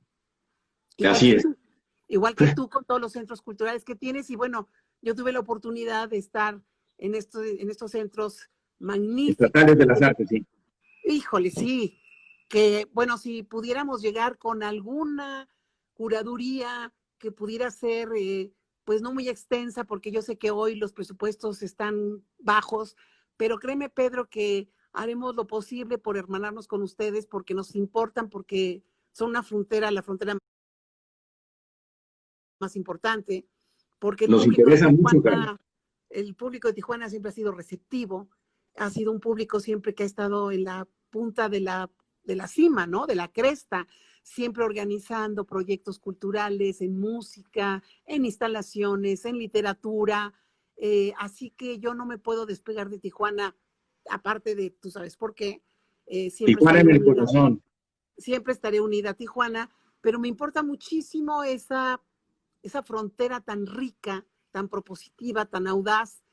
Así es. Igual que tú con todos los centros culturales que tienes. Y bueno, yo tuve la oportunidad de estar en estos centros magníficos. Estatales de las Artes, sí. Híjole, sí. Que, bueno, si pudiéramos llegar con alguna curaduría que pudiera ser, pues no muy extensa, porque yo sé que hoy los presupuestos están bajos, pero créeme, Pedro, que haremos lo posible por hermanarnos con ustedes, porque nos importan, porque son la frontera más importante, porque Nos interesa mucho, Carmen. el público de Tijuana siempre ha sido receptivo, ha sido un público siempre que ha estado en la punta de la cima, ¿no? De la cresta, siempre organizando proyectos culturales en música, en instalaciones, en literatura. Así que yo no me puedo despegar de Tijuana, aparte de, tú sabes por qué. Tijuana en el corazón. Siempre estaré unida a Tijuana, pero me importa muchísimo esa frontera tan rica, tan propositiva, tan audaz,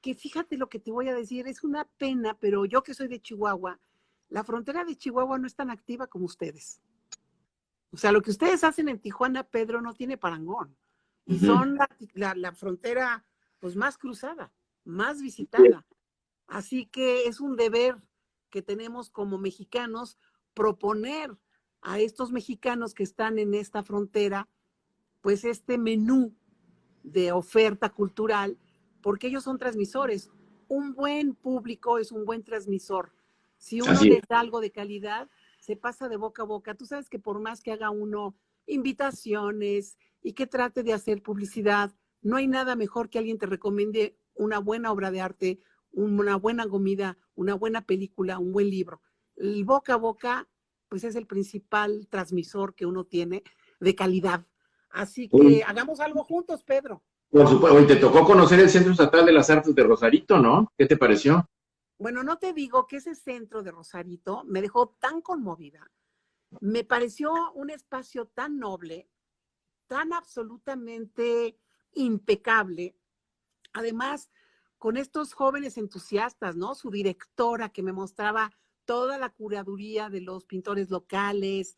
que fíjate lo que te voy a decir, es una pena, pero yo que soy de Chihuahua, la frontera de Chihuahua no es tan activa como ustedes. O sea, lo que ustedes hacen en Tijuana, Pedro, no tiene parangón. Y son la frontera pues más cruzada, más visitada. Así que es un deber que tenemos como mexicanos proponer a estos mexicanos que están en esta frontera pues este menú de oferta cultural, porque ellos son transmisores. Un buen público es un buen transmisor. Si uno les da algo de calidad, se pasa de boca a boca. Tú sabes que por más que haga uno invitaciones y que trate de hacer publicidad, no hay nada mejor que alguien te recomiende una buena obra de arte, una buena comida, una buena película, un buen libro. El boca a boca, pues es el principal transmisor que uno tiene de calidad. Así que hagamos algo juntos, Pedro. Por supuesto. Hoy te tocó conocer el Centro Estatal de las Artes de Rosarito, ¿no? ¿Qué te pareció? Bueno, no te digo que ese centro de Rosarito me dejó tan conmovida. Me pareció un espacio tan noble, tan absolutamente impecable. Además, con estos jóvenes entusiastas, ¿no? Su directora que me mostraba toda la curaduría de los pintores locales,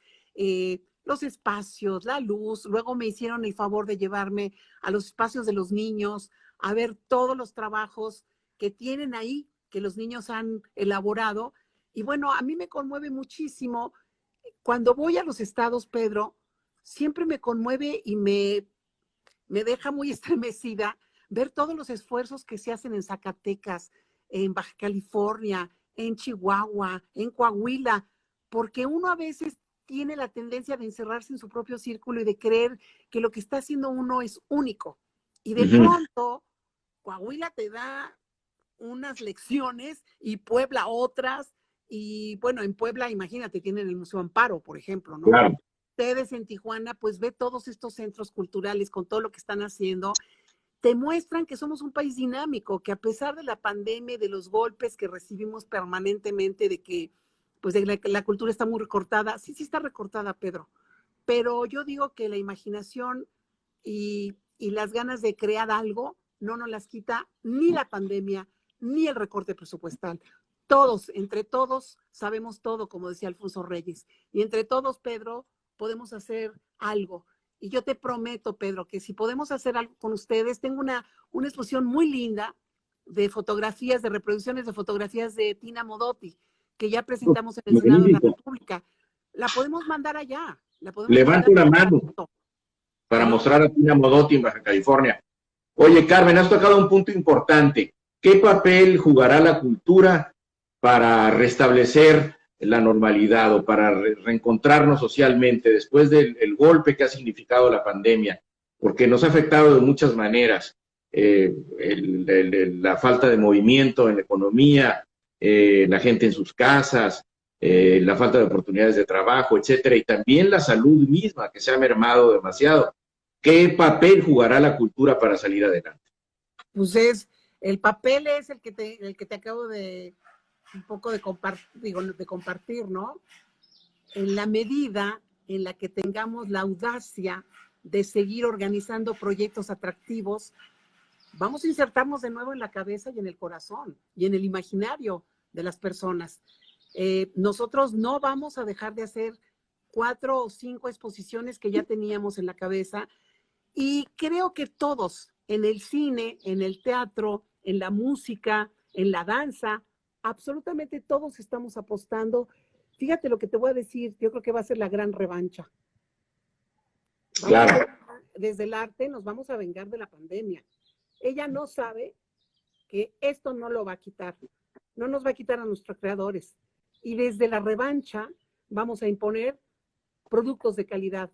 los espacios, la luz. Luego me hicieron el favor de llevarme a los espacios de los niños, a ver todos los trabajos que tienen ahí, que los niños han elaborado. Y bueno, a mí me conmueve muchísimo. Cuando voy a los estados, Pedro, siempre me conmueve y me deja muy estremecida ver todos los esfuerzos que se hacen en Zacatecas, en Baja California, en Chihuahua, en Coahuila, porque uno a veces tiene la tendencia de encerrarse en su propio círculo y de creer que lo que está haciendo uno es único. Y de pronto, Coahuila te da unas lecciones y Puebla otras. Y bueno, en Puebla, imagínate, tienen el Museo Amparo, por ejemplo, ¿no? Claro. Ustedes en Tijuana, pues ve todos estos centros culturales con todo lo que están haciendo. Te muestran que somos un país dinámico, que a pesar de la pandemia y de los golpes que recibimos permanentemente de que pues de la cultura está muy recortada, sí está recortada, Pedro, pero yo digo que la imaginación y las ganas de crear algo no nos las quita ni la pandemia, ni el recorte presupuestal. Todos, entre todos, sabemos todo, como decía Alfonso Reyes, y entre todos, Pedro, podemos hacer algo. Y yo te prometo, Pedro, que si podemos hacer algo con ustedes, tengo una exposición muy linda de fotografías, de reproducciones de fotografías de Tina Modotti, que ya presentamos en el Senado de la República. La podemos mandar allá. Levanta una mano para mostrar a Tina Modotti en Baja California. Oye, Carmen, has tocado un punto importante. ¿Qué papel jugará la cultura para restablecer la normalidad o para reencontrarnos socialmente después del golpe que ha significado la pandemia, porque nos ha afectado de muchas maneras, la falta de movimiento en la economía, la gente en sus casas, la falta de oportunidades de trabajo, etcétera, y también la salud misma que se ha mermado demasiado. ¿Qué papel jugará la cultura para salir adelante? Pues el papel es el que te acabo de un poco de compartir, ¿no? En la medida en la que tengamos la audacia de seguir organizando proyectos atractivos, vamos a insertarnos de nuevo en la cabeza y en el corazón y en el imaginario de las personas. Nosotros no vamos a dejar de hacer 4 o 5 exposiciones que ya teníamos en la cabeza, y creo que todos, en el cine, en el teatro, en la música, en la danza, absolutamente todos estamos apostando. Fíjate lo que te voy a decir, yo creo que va a ser la gran revancha. Claro. Desde el arte nos vamos a vengar de la pandemia. Ella no sabe que esto no lo va a quitar, no nos va a quitar a nuestros creadores. Y desde la revancha vamos a imponer productos de calidad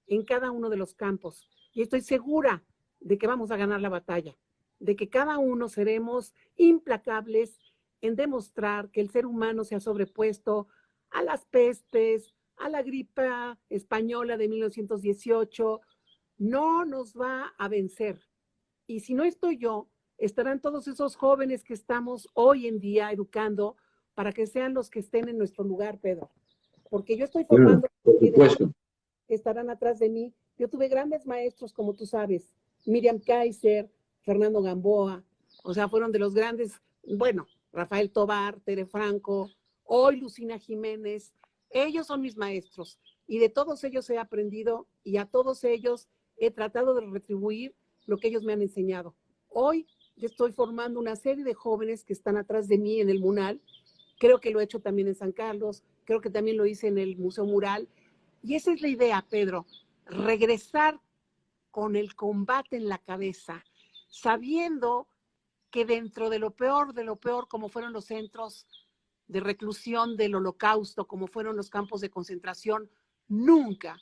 en cada uno de los campos. Y estoy segura de que vamos a ganar la batalla, de que cada uno seremos implacables en demostrar que el ser humano se ha sobrepuesto a las pestes, a la gripe española de 1918, no nos va a vencer. Y si no estoy yo, estarán todos esos jóvenes que estamos hoy en día educando para que sean los que estén en nuestro lugar, Pedro. Porque yo estoy formando por supuesto, que estarán atrás de mí. Yo tuve grandes maestros, como tú sabes, Miriam Kaiser, Fernando Gamboa, o sea, fueron de los grandes, bueno, Rafael Tobar, Tere Franco, hoy Lucina Jiménez, ellos son mis maestros, y de todos ellos he aprendido, y a todos ellos he tratado de retribuir lo que ellos me han enseñado. Hoy yo estoy formando una serie de jóvenes que están atrás de mí en el Munal, creo que lo he hecho también en San Carlos, creo que también lo hice en el Museo Mural, y esa es la idea, Pedro, regresar con el combate en la cabeza, sabiendo que dentro de lo peor, como fueron los centros de reclusión del Holocausto, como fueron los campos de concentración, nunca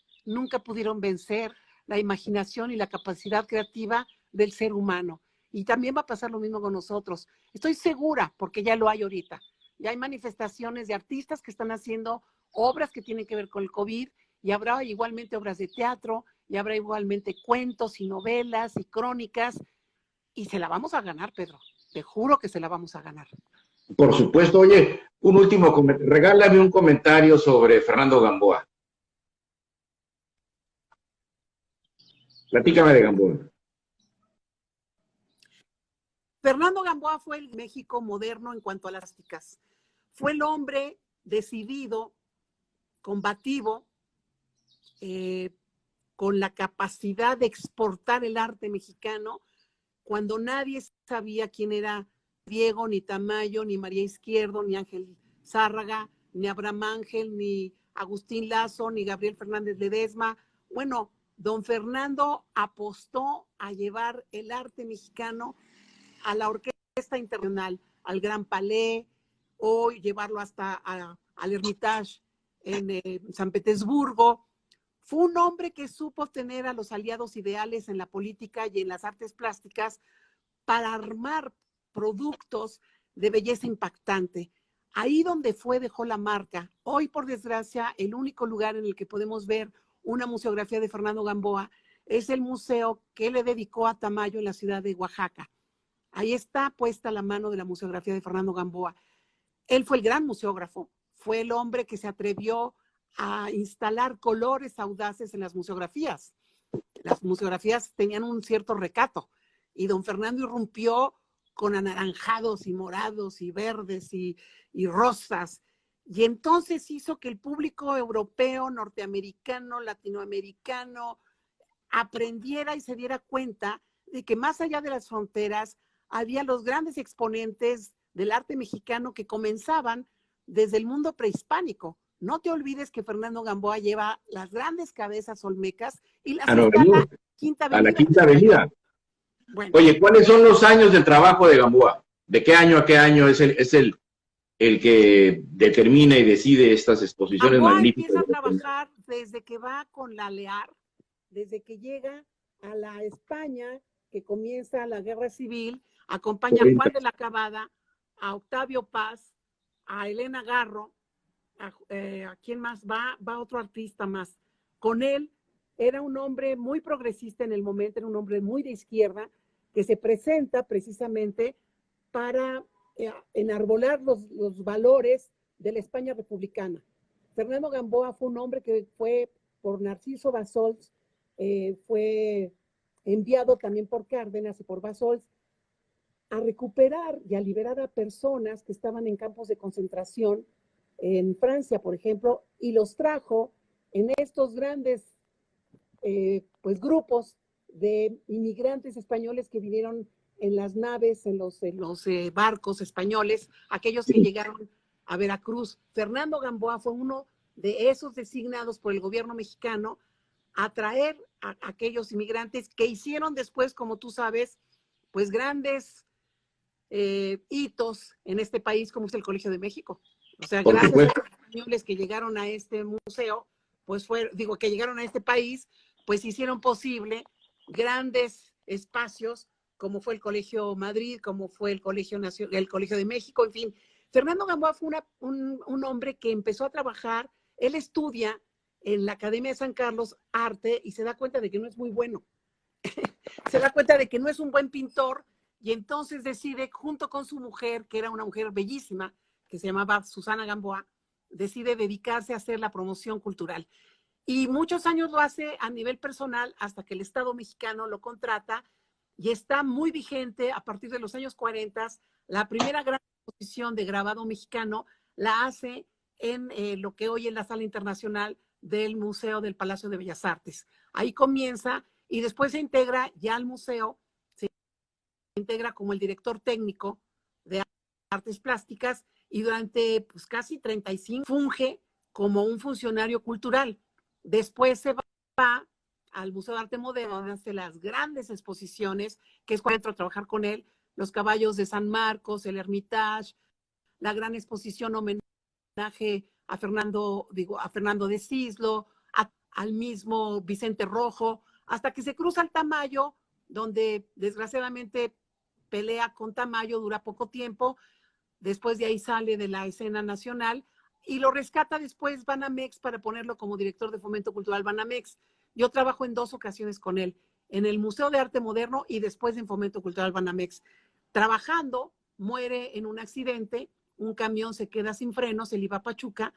pudieron vencer la imaginación y la capacidad creativa del ser humano. Y también va a pasar lo mismo con nosotros. Estoy segura, porque ya lo hay ahorita. Ya hay manifestaciones de artistas que están haciendo obras que tienen que ver con el COVID, y habrá igualmente obras de teatro, y habrá igualmente cuentos y novelas y crónicas, y se la vamos a ganar, Pedro. Te juro que se la vamos a ganar. Por supuesto. Oye, un último comentario. Regálame un comentario sobre Fernando Gamboa. Platícame de Gamboa. Fernando Gamboa fue el México moderno en cuanto a las plásticas. Fue el hombre decidido, combativo, con la capacidad de exportar el arte mexicano cuando nadie sabía quién era Diego, ni Tamayo, ni María Izquierdo, ni Ángel Zárraga, ni Abraham Ángel, ni Agustín Lazo, ni Gabriel Fernández Ledesma. Bueno, don Fernando apostó a llevar el arte mexicano a la Orquesta Internacional, al Gran Palais, o llevarlo hasta al Hermitage en San Petersburgo. Fue un hombre que supo tener a los aliados ideales en la política y en las artes plásticas para armar productos de belleza impactante. Ahí donde fue, dejó la marca. Hoy, por desgracia, el único lugar en el que podemos ver una museografía de Fernando Gamboa es el museo que le dedicó a Tamayo en la ciudad de Oaxaca. Ahí está puesta la mano de la museografía de Fernando Gamboa. Él fue el gran museógrafo, fue el hombre que se atrevió a instalar colores audaces en las museografías. Las museografías tenían un cierto recato, y don Fernando irrumpió con anaranjados y morados y verdes y rosas, y entonces hizo que el público europeo, norteamericano, latinoamericano aprendiera y se diera cuenta de que más allá de las fronteras había los grandes exponentes del arte mexicano que comenzaban desde el mundo prehispánico. No te olvides que Fernando Gamboa lleva las grandes cabezas olmecas y las está a la Quinta Avenida. A la Quinta Avenida. Bueno. Oye, ¿cuáles son los años del trabajo de Gamboa? ¿De qué año a qué año es el el que determina y decide estas exposiciones Gamboa magníficas. empieza a trabajar desde que va con la Lear, desde que llega a la España, que comienza la guerra civil, acompaña a Juan de la Cabada, a Octavio Paz, a Elena Garro, ¿a quién más? Va otro artista más. Con él era un hombre muy progresista en el momento, era un hombre muy de izquierda, que se presenta precisamente para enarbolar los valores de la España republicana. Fernando Gamboa fue un hombre que fue por Narciso Bassols, fue enviado también por Cárdenas y por Bassols a recuperar y a liberar a personas que estaban en campos de concentración en Francia, por ejemplo, y los trajo en estos grandes pues grupos de inmigrantes españoles que vinieron en las naves, en los barcos españoles, aquellos que llegaron a Veracruz. Fernando Gamboa fue uno de esos designados por el gobierno mexicano a traer a aquellos inmigrantes que hicieron después, como tú sabes, pues grandes hitos en este país, como es el Colegio de México. O sea, gracias a los españoles que llegaron a este museo, pues que llegaron a este país, pues hicieron posible grandes espacios, como fue el Colegio Madrid, como fue el Colegio de México, en fin. Fernando Gamboa fue un hombre que empezó a trabajar, él estudia en la Academia de San Carlos arte y se da cuenta de que no es muy bueno. Se da cuenta de que no es un buen pintor y entonces decide, junto con su mujer, que era una mujer bellísima, que se llamaba Susana Gamboa, decide dedicarse a hacer la promoción cultural. Y muchos años lo hace a nivel personal hasta que el Estado mexicano lo contrata y está muy vigente a partir de los años 40. La primera gran exposición de grabado mexicano la hace en lo que hoy es la Sala Internacional del Museo del Palacio de Bellas Artes. Ahí comienza y después se integra ya al museo, se integra como el director técnico de artes plásticas y durante pues, casi 35 funge como un funcionario cultural. Después se va al Museo de Arte Moderno, donde hace las grandes exposiciones, que es cuando entro a trabajar con él, los caballos de San Marcos, el Hermitage, la gran exposición homenaje a Fernando de Cislo, al mismo Vicente Rojo, hasta que se cruza al Tamayo, donde desgraciadamente pelea con Tamayo, dura poco tiempo, después de ahí sale de la escena nacional y lo rescata después Banamex para ponerlo como director de Fomento Cultural Banamex. Yo trabajo en 2 ocasiones con él, en el Museo de Arte Moderno y después en Fomento Cultural Banamex. Trabajando, muere en un accidente, un camión se queda sin frenos, él iba a Pachuca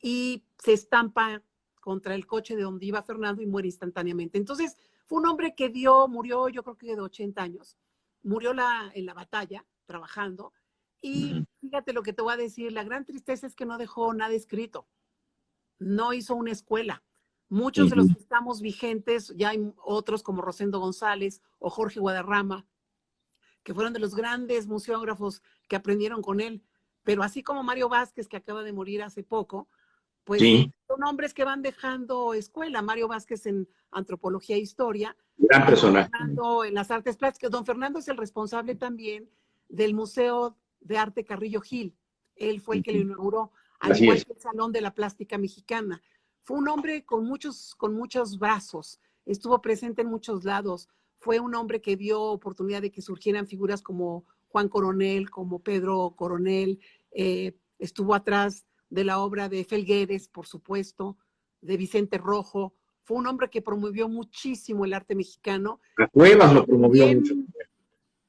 y se estampa contra el coche de donde iba Fernando y muere instantáneamente. Entonces, fue un hombre que murió yo creo que de 80 años, murió en la batalla, trabajando, y fíjate lo que te voy a decir, la gran tristeza es que no dejó nada escrito, no hizo una escuela. Muchos de los que estamos vigentes, ya hay otros como Rosendo González o Jorge Guadarrama, que fueron de los grandes museógrafos que aprendieron con él, pero así como Mario Vázquez, que acaba de morir hace poco, pues son hombres que van dejando escuela. Mario Vázquez en antropología e historia, gran personaje. Fernando en las artes plásticas. Don Fernando es el responsable también del Museo de Arte Carrillo Gil. Él fue el que lo inauguró, al igual que el Salón de la Plástica Mexicana. Fue un hombre con muchos brazos, estuvo presente en muchos lados. Fue un hombre que dio oportunidad de que surgieran figuras como Juan Coronel, como Pedro Coronel, estuvo atrás de la obra de Felgueres, por supuesto, de Vicente Rojo. Fue un hombre que promovió muchísimo el arte mexicano. A Cuevas lo promovió mucho.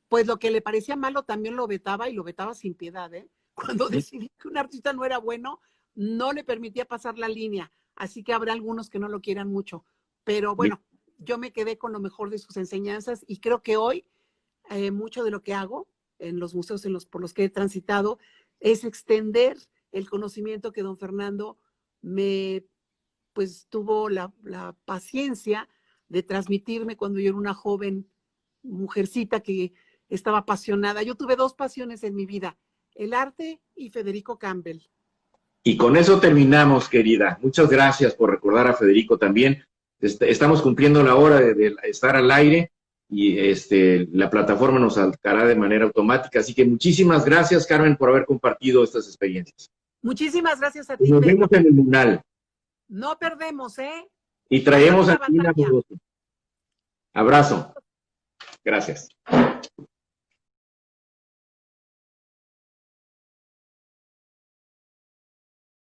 Pues lo que le parecía malo también lo vetaba y lo vetaba sin piedad, ¿eh? Cuando decidió que un artista no era bueno, no le permitía pasar la línea. Así que habrá algunos que no lo quieran mucho. Pero bueno, yo me quedé con lo mejor de sus enseñanzas y creo que hoy mucho de lo que hago en los museos por los que he transitado es extender el conocimiento que don Fernando tuvo la paciencia de transmitirme cuando yo era una joven mujercita que estaba apasionada. Yo tuve 2 pasiones en mi vida, el arte y Federico Campbell. Y con eso terminamos, querida. Muchas gracias por recordar a Federico también. Estamos cumpliendo la hora de estar al aire la plataforma nos saltará de manera automática. Así que muchísimas gracias, Carmen, por haber compartido estas experiencias. Muchísimas gracias a ti, Nos Pedro. vemos en el Munal. No perdemos, ¿eh? Y traemos Hasta aquí una batalla. Abrazo. Gracias.